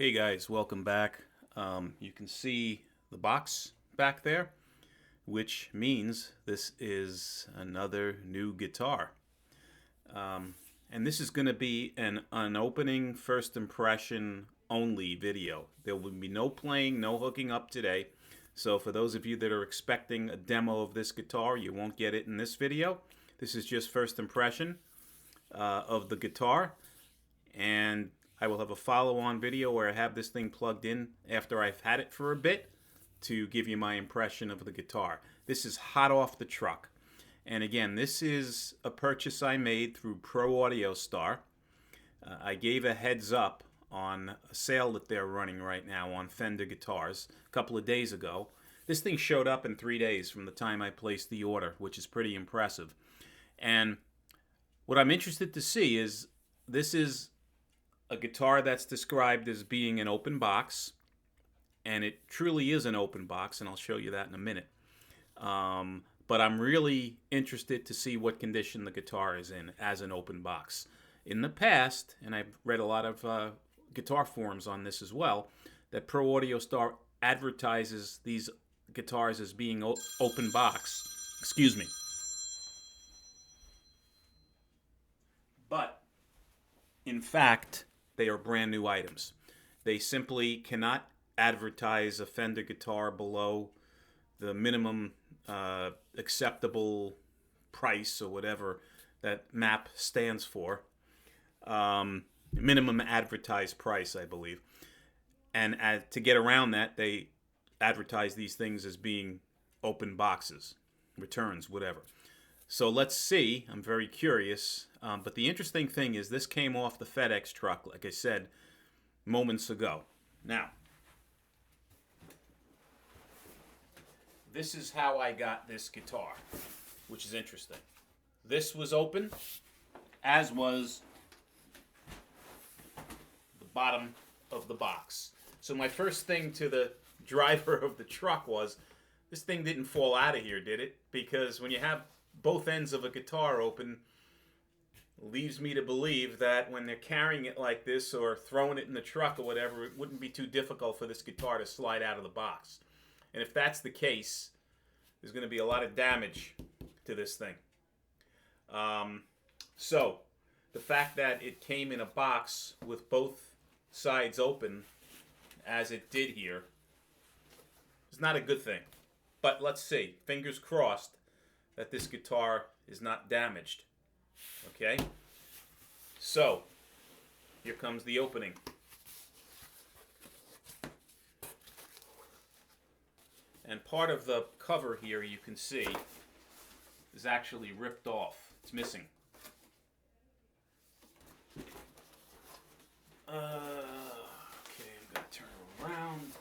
Hey guys, welcome back. You can see the box back there, which means this is another new guitar. And this is going to be an opening first impression only video. There will be no playing, no hooking up today. So for those of you that are expecting a demo of this guitar, you won't get it in this video. This is just first impression of the guitar. And I will have a follow-on video where I have this thing plugged in after I've had it for a bit to give you my impression of the guitar. This is hot off the truck. And again, this is a purchase I made through ProAudioStar. I gave a heads up on a sale that they're running right now on Fender guitars a couple of days ago. This thing showed up in 3 days from the time I placed the order, which is pretty impressive. And what I'm interested to see is this is a guitar that's described as being an open box, and it truly is an open box, and I'll show you that in a minute. But I'm really interested to see what condition the guitar is in as an open box. In the past, and I've read a lot of guitar forums on this as well, that ProAudioStar advertises these guitars as being open box. Excuse me. But, in fact, they are brand new items. They simply cannot advertise a Fender guitar below the minimum acceptable price or whatever that MAP stands for. Minimum advertised price, I believe. And to get around that, they advertise these things as being open boxes, returns, whatever. So let's see. I'm very curious. But the interesting thing is this came off the FedEx truck, like I said, moments ago. Now, this is how I got this guitar, which is interesting. This was open, as was the bottom of the box. So my first thing to the driver of the truck was, this thing didn't fall out of here, did it? Because when you have both ends of a guitar open, leaves me to believe that when they're carrying it like this or throwing it in the truck or whatever, it wouldn't be too difficult for this guitar to slide out of the box. And if that's the case, there's going to be a lot of damage to this thing. So the fact that it came in a box with both sides open, as it did here, is not a good thing. But let's see. Fingers crossed that this guitar is not damaged. Okay? So, here comes the opening. And part of the cover here, you can see, is actually ripped off. It's missing. Okay, I'm going to turn it around.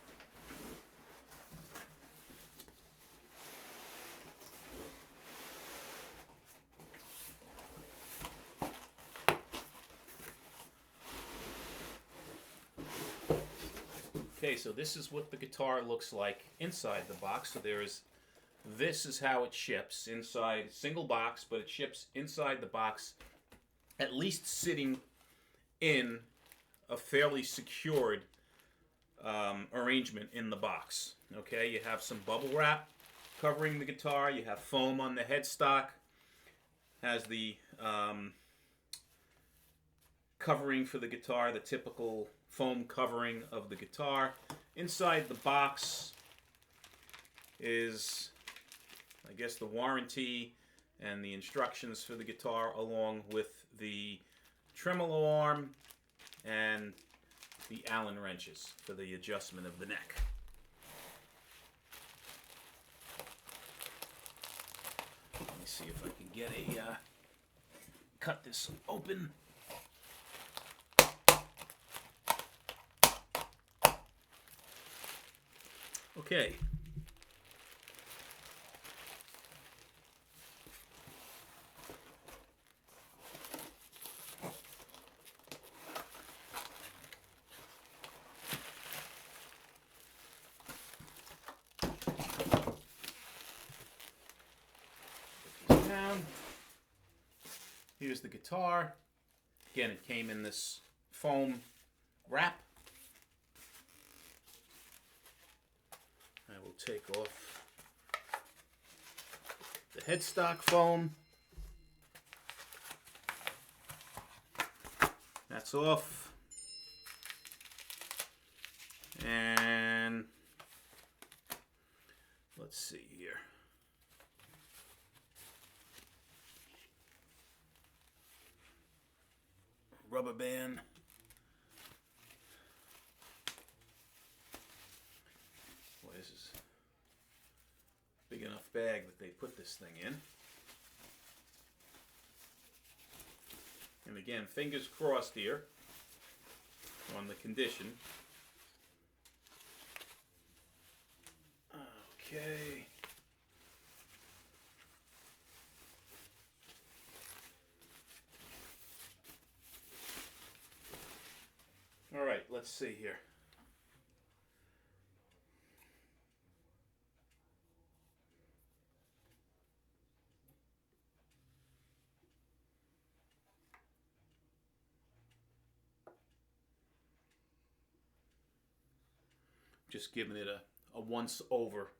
Okay, so this is what the guitar looks like inside the box. So this is how it ships inside, single box, but it ships inside the box, at least sitting in a fairly secured arrangement in the box. Okay, you have some bubble wrap covering the guitar. You have foam on the headstock. Has the covering for the guitar, the typical foam covering of the guitar. Inside the box is, I guess, the warranty and the instructions for the guitar, along with the tremolo arm and the Allen wrenches for the adjustment of the neck. Let me see if I can get cut this open. Okay. Put these down. Here's the guitar. Again, it came in this foam wrap. take off the headstock foam. That's off. And let's see here. Rubber band. Boy, this is a big enough bag that they put this thing in. And again, fingers crossed here on the condition. Okay. All right, let's see here. Just giving it a once over,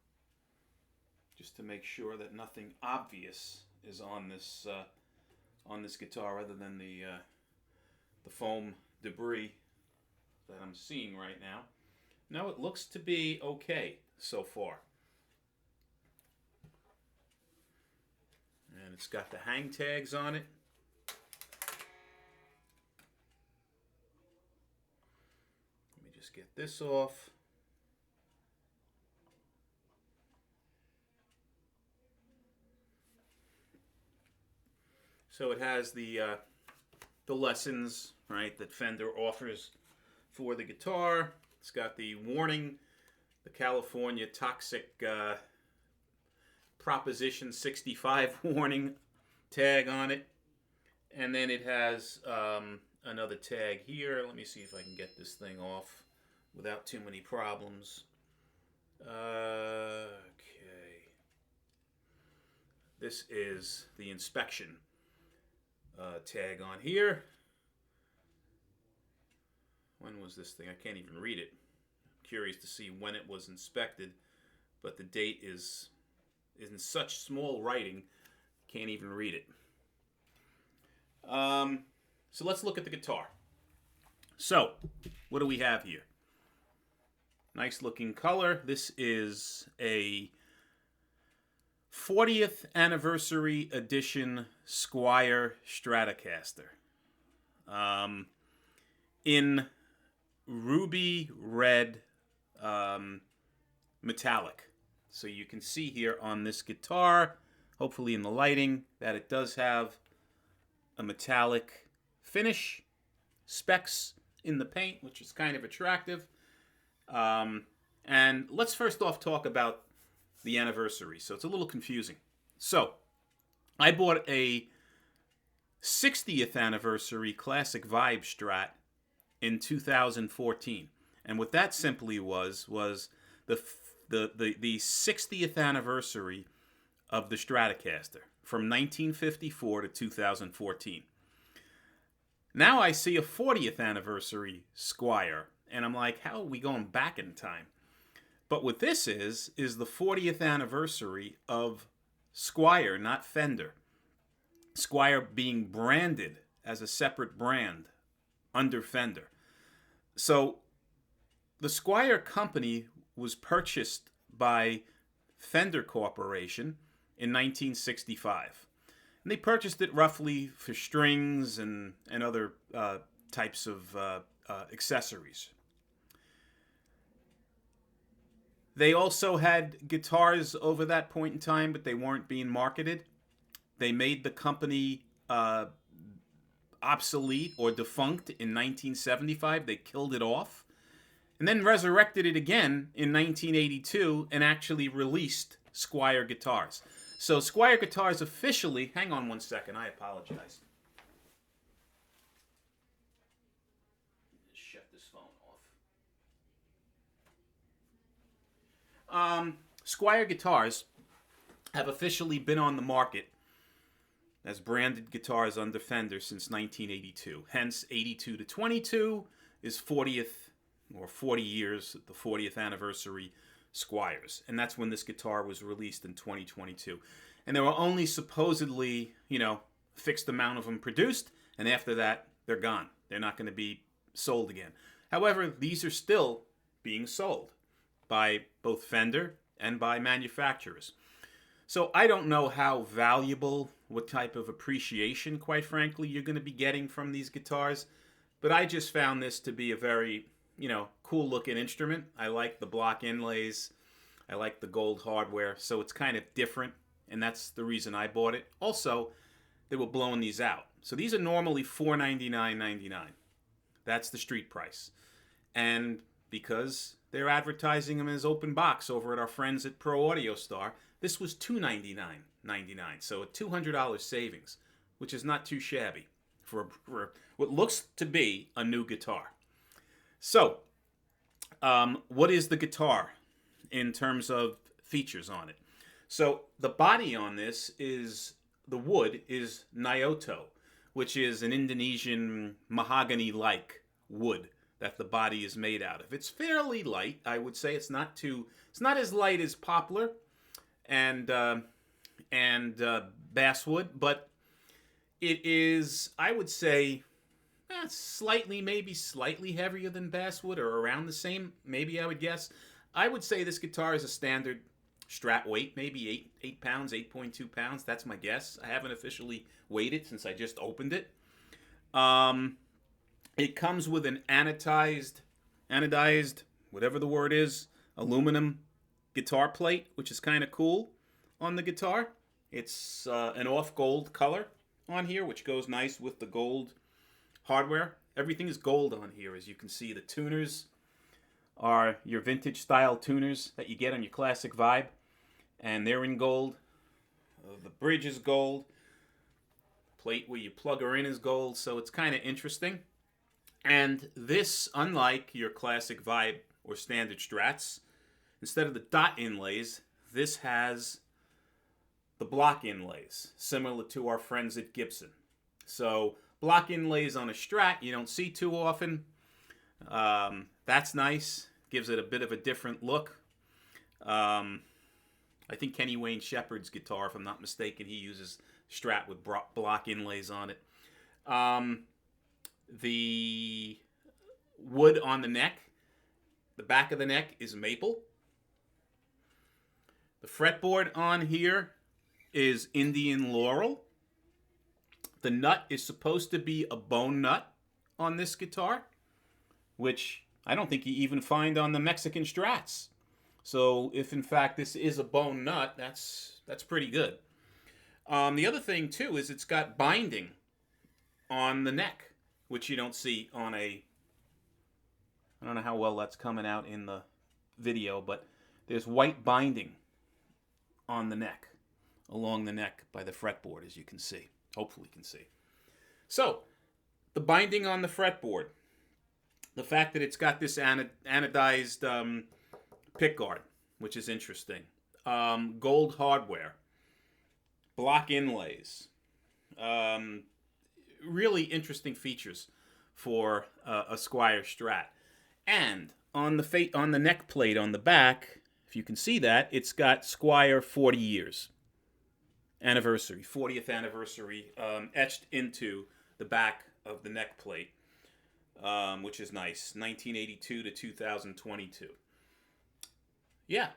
just to make sure that nothing obvious is on this guitar other than the foam debris that I'm seeing right now. Now it looks to be okay so far. And it's got the hang tags on it. Let me just get this off. So it has the lessons, right, that Fender offers for the guitar. It's got the warning, the California Toxic Proposition 65 warning tag on it. And then it has another tag here. Let me see if I can get this thing off without too many problems. Okay. This is the inspection tag on here. When was this thing? I can't even read it. I'm curious to see when it was inspected, but the date is in such small writing, can't even read it. So let's look at the guitar. So, what do we have here? Nice looking color. This is a 40th anniversary edition Squier Stratocaster. In ruby red metallic. So you can see here on this guitar, hopefully in the lighting, that it does have a metallic finish, specs in the paint, which is kind of attractive. And let's first off talk about the anniversary. So it's a little confusing. So I bought a 60th anniversary Classic Vibe Strat in 2014. And what that simply was the 60th anniversary of the Stratocaster from 1954 to 2014. Now I see a 40th anniversary Squier, and I'm like, how are we going back in time? But what this is the 40th anniversary of Squier, not Fender. Squier being branded as a separate brand under Fender. So the Squier company was purchased by Fender Corporation in 1965. And they purchased it roughly for strings and other types of accessories. They also had guitars over that point in time, but they weren't being marketed. They made the company obsolete or defunct in 1975. They killed it off. And then resurrected it again in 1982 and actually released Squier guitars. So Squier guitars officially... Hang on one second, I apologize. Just shut this phone off. Squier guitars have officially been on the market as branded guitars under Fender since 1982. Hence, 82 to 22 is 40th or 40 years, the 40th anniversary Squiers. And that's when this guitar was released in 2022. And there were only supposedly, fixed amount of them produced. And after that, they're gone. They're not going to be sold again. However, these are still being sold by both Fender and by manufacturers. So I don't know how valuable, what type of appreciation, quite frankly, you're going to be getting from these guitars. But I just found this to be a very, cool looking instrument. I like the block inlays. I like the gold hardware. So it's kind of different. And that's the reason I bought it. Also, they were blowing these out. So these are normally $499.99. That's the street price. And because they're advertising them as open box over at our friends at ProAudioStar, this was $299.99. So a $200 savings, which is not too shabby for what looks to be a new guitar. So, what is the guitar in terms of features on it? So the body on this is, the wood is Nyoto, which is an Indonesian mahogany-like wood that the body is made out of. It's fairly light, I would say. It's not as light as poplar and basswood, but it is, I would say, maybe slightly heavier than basswood, or around the same, maybe I would guess. I would say this guitar is a standard Strat weight, maybe 8 pounds, 8.2 pounds. That's my guess. I haven't officially weighed it since I just opened it. It comes with an anodized, whatever the word is, aluminum guitar plate, which is kind of cool on the guitar. It's an off gold color on here, which goes nice with the gold hardware. Everything is gold on here, as you can see. The tuners are your vintage style tuners that you get on your classic Vibe, and they're in gold. The bridge is gold. Plate where you plug her in is gold, so it's kind of interesting. And this, unlike your classic Vibe or standard Strats, instead of the dot inlays, this has the block inlays, similar to our friends at Gibson. So block inlays on a Strat you don't see too often. That's nice. Gives it a bit of a different look. I think Kenny Wayne Shepherd's guitar, if I'm not mistaken, he uses Strat with block inlays on it. The wood on the neck, the back of the neck is maple. The fretboard on here is Indian laurel. The nut is supposed to be a bone nut on this guitar, which I don't think you even find on the Mexican Strats. So if in fact this is a bone nut, that's pretty good. The other thing too is it's got binding on the neck, which you don't see on I don't know how well that's coming out in the video, but there's white binding on the neck, along the neck by the fretboard, as you can see. Hopefully you can see. So, the binding on the fretboard, the fact that it's got this anodized pickguard, which is interesting. Gold hardware, block inlays, really interesting features for a Squier Strat. And on the neck plate on the back, if you can see that, it's got Squier 40 years anniversary, 40th anniversary, etched into the back of the neck plate, which is nice. 1982 to 2022. Yeah.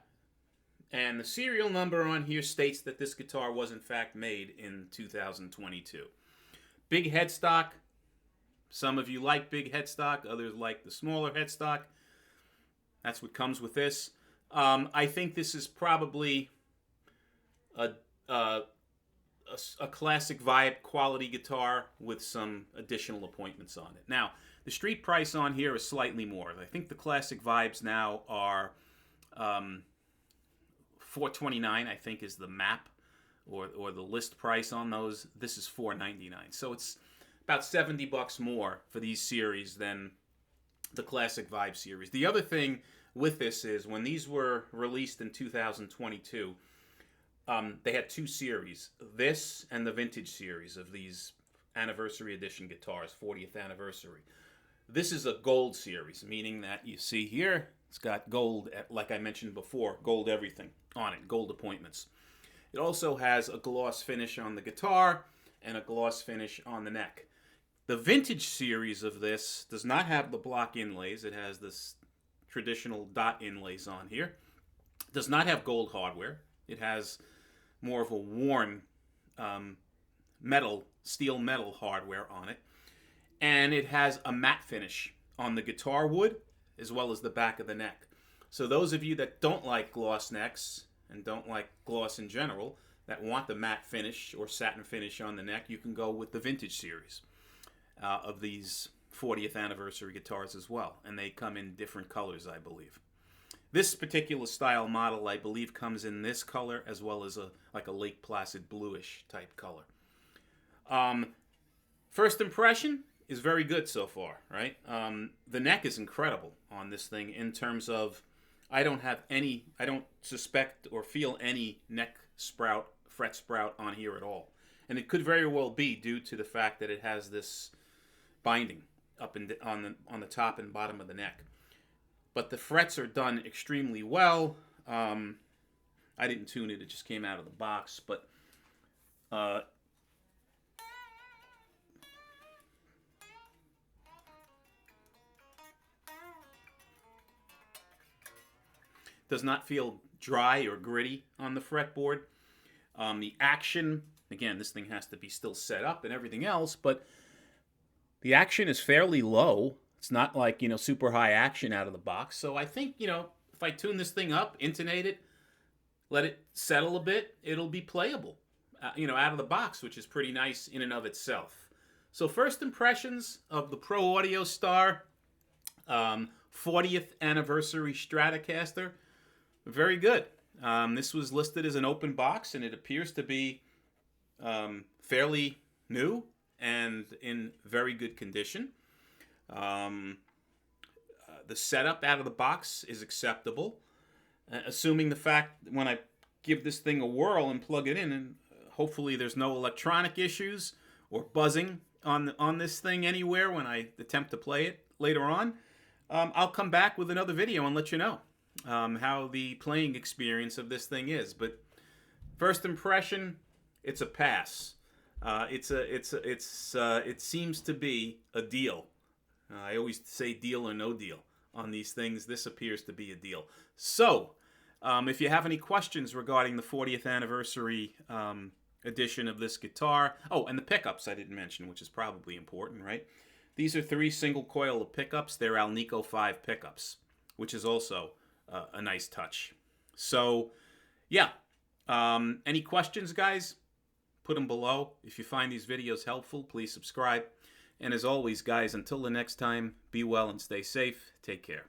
And the serial number on here states that this guitar was in fact made in 2022. Big headstock. Some of you like big headstock. Others like the smaller headstock. That's what comes with this. I think this is probably a classic Vibe quality guitar with some additional appointments on it. Now, the street price on here is slightly more. I think the classic Vibes now are $429, I think, is the map or the list price on those. This is $499. So it's about $70 more for these series than the classic Vibe series. The other thing with this is when these were released in 2022, they had two series, this and the vintage series of these anniversary edition guitars, 40th anniversary. This is a gold series, meaning that you see here, it's got gold, like I mentioned before, gold everything on it, gold appointments. It also has a gloss finish on the guitar and a gloss finish on the neck. The vintage series of this does not have the block inlays. It has this traditional dot inlays on here. It does not have gold hardware. It has more of a worn steel metal hardware on it. And it has a matte finish on the guitar wood as well as the back of the neck. So those of you that don't like gloss necks and don't like gloss in general, that want the matte finish or satin finish on the neck, you can go with the vintage series of these 40th anniversary guitars as well. And they come in different colors, I believe. This particular style model, I believe, comes in this color as well as like a Lake Placid bluish type color. First impression is very good so far, right? The neck is incredible on this thing in terms of I don't suspect or feel any neck sprout, fret sprout on here at all. And it could very well be due to the fact that it has this binding up on the top and bottom of the neck. But the frets are done extremely well. I didn't tune it, it just came out of the box, but does not feel dry or gritty on the fretboard. The action, again, this thing has to be still set up and everything else, but the action is fairly low. It's not like, super high action out of the box. So I think, if I tune this thing up, intonate it, let it settle a bit, it'll be playable, out of the box, which is pretty nice in and of itself. So first impressions of the ProAudioStar 40th anniversary Stratocaster, very good. This was listed as an open box, and it appears to be fairly new and in very good condition. The setup out of the box is acceptable, assuming the fact when I give this thing a whirl and plug it in, and hopefully there's no electronic issues or buzzing on this thing anywhere when I attempt to play it later on. I'll come back with another video and let you know how the playing experience of this thing is. But first impression, it's a pass. It seems to be a deal. I always say deal or no deal on these things. This appears to be a deal. So, if you have any questions regarding the 40th anniversary edition of this guitar, and the pickups I didn't mention, which is probably important, right? These are 3 single coil of pickups. They're Alnico 5 pickups, which is also a nice touch. So, yeah. Any questions, guys? Put them below. If you find these videos helpful, please subscribe. And as always, guys, until the next time, be well and stay safe. Take care.